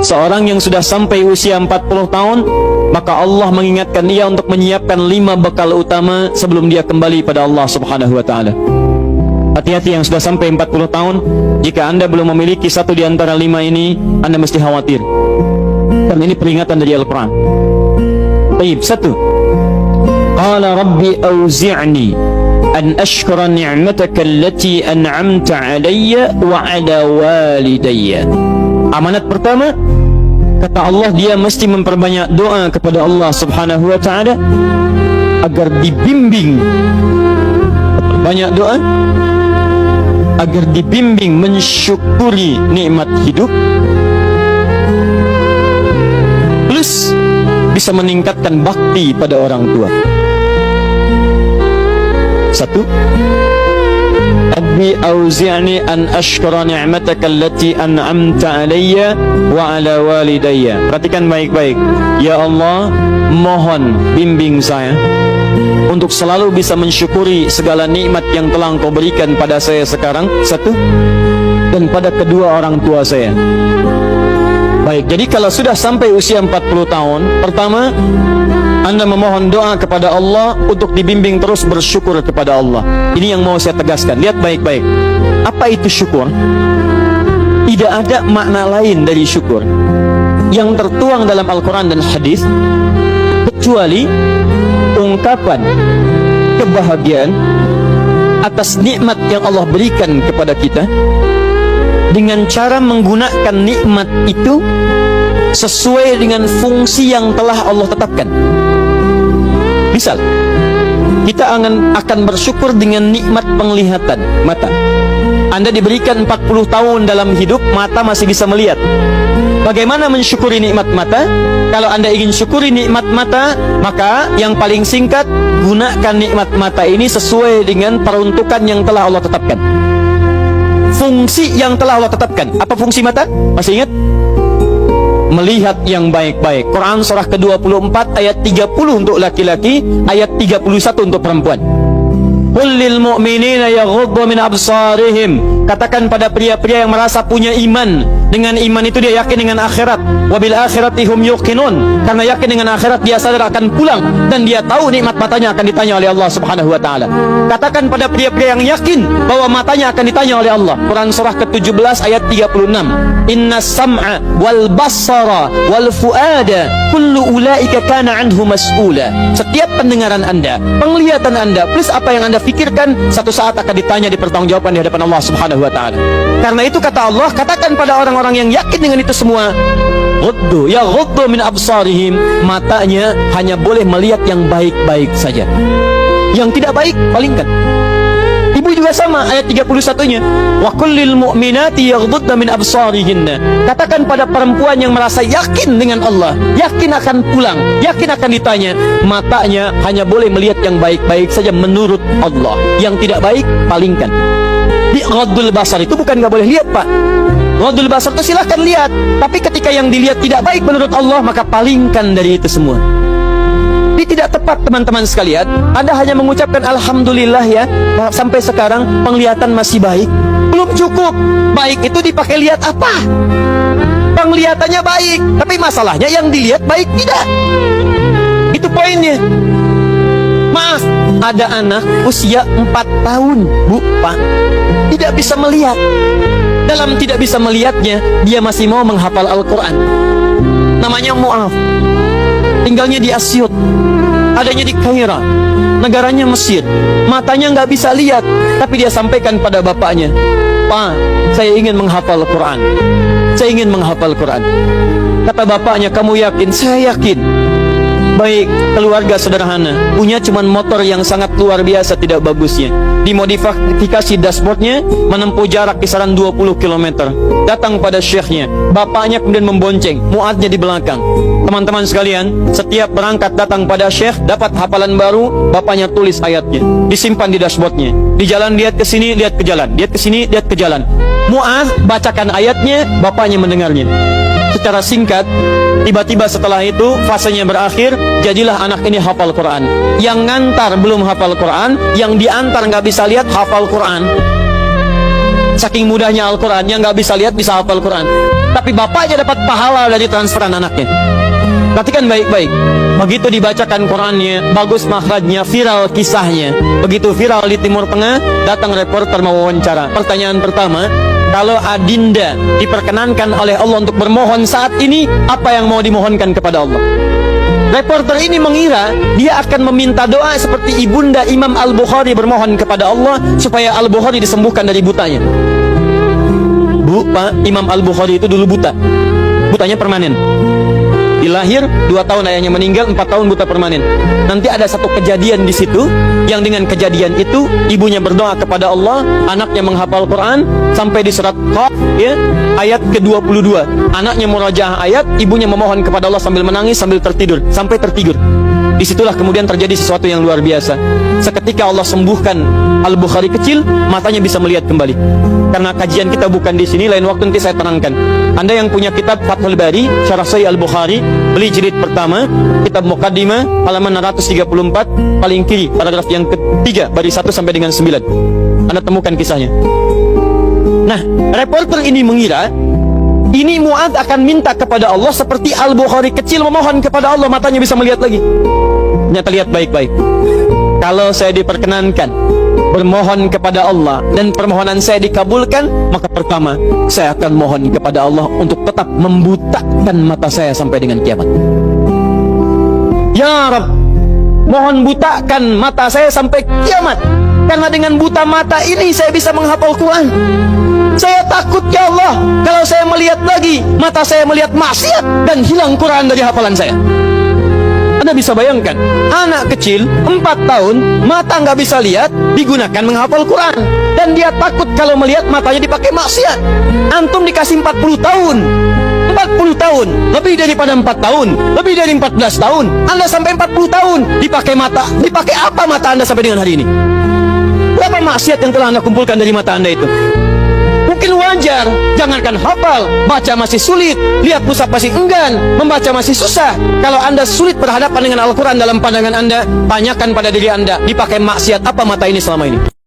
Seorang yang sudah sampai usia 40 tahun, maka Allah mengingatkan dia untuk menyiapkan 5 bekal utama sebelum dia kembali pada Allah Subhanahu wa taala. Hati-hati yang sudah sampai 40 tahun, jika Anda belum memiliki satu di antara 5 ini, Anda mesti khawatir. Karena ini peringatan dari Al-Quran. Baik, 1. Qala Rabbi auzi'ni an ashkura ni'mataka allati an'amta 'alayya wa 'ala walidayya. Amanat pertama, kata Allah, dia mesti memperbanyak doa kepada Allah Subhanahu wa taala agar dibimbing. Banyak doa agar dibimbing mensyukuri nikmat hidup, plus bisa meningkatkan bakti pada orang tua. 1. Rabbi auzi'ni an ashkura ni'mataka allati an'amta 'alayya wa 'ala walidayya. Perhatikan baik-baik. Ya Allah, mohon bimbing saya untuk selalu bisa mensyukuri segala nikmat yang telah Engkau berikan pada saya sekarang, 1, dan pada kedua orang tua saya. Baik, jadi kalau sudah sampai usia 40 tahun, pertama, Anda memohon doa kepada Allah untuk dibimbing terus bersyukur kepada Allah. Ini yang mau saya tegaskan. Lihat baik-baik. Apa itu syukur? Tidak ada makna lain dari syukur yang tertuang dalam Al-Quran dan hadis kecuali ungkapan kebahagiaan atas nikmat yang Allah berikan kepada kita dengan cara menggunakan nikmat itu sesuai dengan fungsi yang telah Allah tetapkan. Misal, kita akan bersyukur dengan nikmat penglihatan mata. Anda diberikan 40 tahun dalam hidup, mata masih bisa melihat. Bagaimana mensyukuri nikmat mata? Kalau Anda ingin syukuri nikmat mata, maka yang paling singkat, gunakan nikmat mata ini sesuai dengan peruntukan yang telah Allah tetapkan. Fungsi yang telah Allah tetapkan. Apa fungsi mata? Masih ingat? Melihat yang baik-baik. Quran surah ke-24 ayat 30 untuk laki-laki, ayat 31 untuk perempuan. Qul lil mu'minina yaghuddu min absarihim. Katakan pada pria-pria yang merasa punya iman. Dengan iman itu dia yakin dengan akhirat. Wabil akhirati hum yuqinun. Karena yakin dengan akhirat dia sadar akan pulang dan dia tahu nikmat matanya akan ditanya oleh Allah Subhanahu wa taala. Katakan pada pria-pria yang yakin bahwa matanya akan ditanya oleh Allah. Quran surah ke-17 ayat 36. Innas sam'a wal basara wal fuada kullu ulaika kana anhu mas'ula. Setiap pendengaran Anda, penglihatan Anda, plus apa yang Anda fikirkan, satu saat akan ditanya, dipertanggungjawabkan di hadapan Allah Subhanahu wa taala. Karena itu kata Allah, katakan pada orang-orang yang yakin dengan itu semua, ghuddu min absarihim, matanya hanya boleh melihat yang baik-baik saja. Yang tidak baik palingkan. Ibu juga sama, ayat 31-nya. Wa kullil mu'minati yaghdudna min absarihinna. Katakan pada perempuan yang merasa yakin dengan Allah, yakin akan pulang, yakin akan ditanya, matanya hanya boleh melihat yang baik-baik saja menurut Allah. Yang tidak baik palingkan. Di ghaddul basar itu bukan nggak boleh lihat, Pak. Ghaddul basar itu silahkan lihat, tapi ketika yang dilihat tidak baik menurut Allah, maka palingkan dari itu semua. Ini tidak tepat, teman-teman sekalian. Anda hanya mengucapkan alhamdulillah ya, sampai sekarang penglihatan masih baik. Belum cukup. Baik itu dipakai lihat apa? Penglihatannya baik, tapi masalahnya yang dilihat baik tidak. Itu poinnya. Maaf, ada anak usia 4 tahun, Bu, Pak, tidak bisa melihat. Dalam tidak bisa melihatnya, dia masih mau menghafal Al-Quran. Namanya Mu'af. Tinggalnya di Asyut, adanya di Kaira, negaranya Mesir. Matanya nggak bisa lihat, tapi dia sampaikan pada bapaknya, Pak, saya ingin menghafal Quran. Saya ingin menghafal Quran. Kata bapaknya, kamu yakin? Saya yakin. Baik, keluarga sederhana, punya cuman motor yang sangat luar biasa tidak bagusnya. Dimodifikasi dashboardnya, menempuh jarak kisaran 20 km. Datang pada syekhnya, bapaknya kemudian membonceng, muadnya di belakang. Teman-teman sekalian, setiap berangkat datang pada syekh, dapat hafalan baru, bapaknya tulis ayatnya, disimpan di dashboardnya. Di jalan lihat ke sini, lihat ke jalan, lihat ke sini, lihat ke jalan. Mu'adz bacakan ayatnya, bapaknya mendengarnya. Secara singkat, tiba-tiba setelah itu fasenya berakhir, jadilah anak ini hafal Quran. Yang ngantar belum hafal Quran, yang diantar nggak bisa lihat hafal Quran. saking mudahnya Al-Quran, yang nggak bisa lihat bisa hafal Quran. Tapi bapaknya dapat pahala dari transferan anaknya. Perhatikan baik-baik. Begitu dibacakan Qurannya, bagus makhrajnya, viral kisahnya. Begitu viral di Timur Tengah, datang reporter mau wawancara. Pertanyaan pertama, kalau Adinda diperkenankan oleh Allah untuk bermohon saat ini, apa yang mau dimohonkan kepada Allah? Reporter ini mengira dia akan meminta doa seperti ibunda Imam Al-Bukhari bermohon kepada Allah supaya Al-Bukhari disembuhkan dari butanya. Bu, Pak, Imam Al-Bukhari itu dulu buta. Butanya permanen. Dilahir 2 tahun ayahnya meninggal, 4 tahun buta permanen. Nanti ada satu kejadian di situ, yang dengan kejadian itu ibunya berdoa kepada Allah, anaknya menghafal Quran sampai di surat Qaf, ya, ayat ke-22. Anaknya murajaah ayat, ibunya memohon kepada Allah sambil menangis, sambil tertidur, sampai tertidur. Disitulah kemudian terjadi sesuatu yang luar biasa. Seketika Allah sembuhkan Al-Bukhari kecil, matanya bisa melihat kembali. Karena kajian kita bukan di sini, lain waktu nanti saya terangkan. Anda yang punya kitab Fathul Bari, Syarah Sahih Al-Bukhari, beli jilid pertama, kitab Muqaddimah, halaman 634, paling kiri, paragraf yang ketiga, baris 1 sampai dengan 9. Anda temukan kisahnya. Nah, reporter ini mengira ini Mu'adz akan minta kepada Allah seperti Al-Bukhari kecil memohon kepada Allah, matanya bisa melihat lagi. Ternyata lihat baik-baik. Kalau saya diperkenankan bermohon kepada Allah dan permohonan saya dikabulkan, maka pertama saya akan mohon kepada Allah untuk tetap membutakan mata saya sampai dengan kiamat. Ya Rabb, mohon butakan mata saya sampai kiamat, karena dengan buta mata ini saya bisa menghafal Quran. Saya takut ya Allah, kalau saya melihat lagi, mata saya melihat maksiat dan hilang Quran dari hafalan saya. Anda bisa bayangkan, anak kecil 4 tahun, mata nggak bisa lihat, digunakan menghafal Quran. Dan dia takut kalau melihat matanya dipakai maksiat. Antum dikasih 40 tahun, 40 tahun, lebih daripada 4 tahun, lebih dari 14 tahun, Anda sampai 40 tahun, dipakai mata, dipakai apa mata Anda sampai dengan hari ini? Berapa maksiat yang telah Anda kumpulkan dari mata Anda itu? Mungkin wajar, jangankan hafal, baca masih sulit, lihat mushaf masih enggan, membaca masih susah. Kalau Anda sulit berhadapan dengan Al-Quran dalam pandangan Anda, tanyakan pada diri Anda, dipakai maksiat apa mata ini selama ini?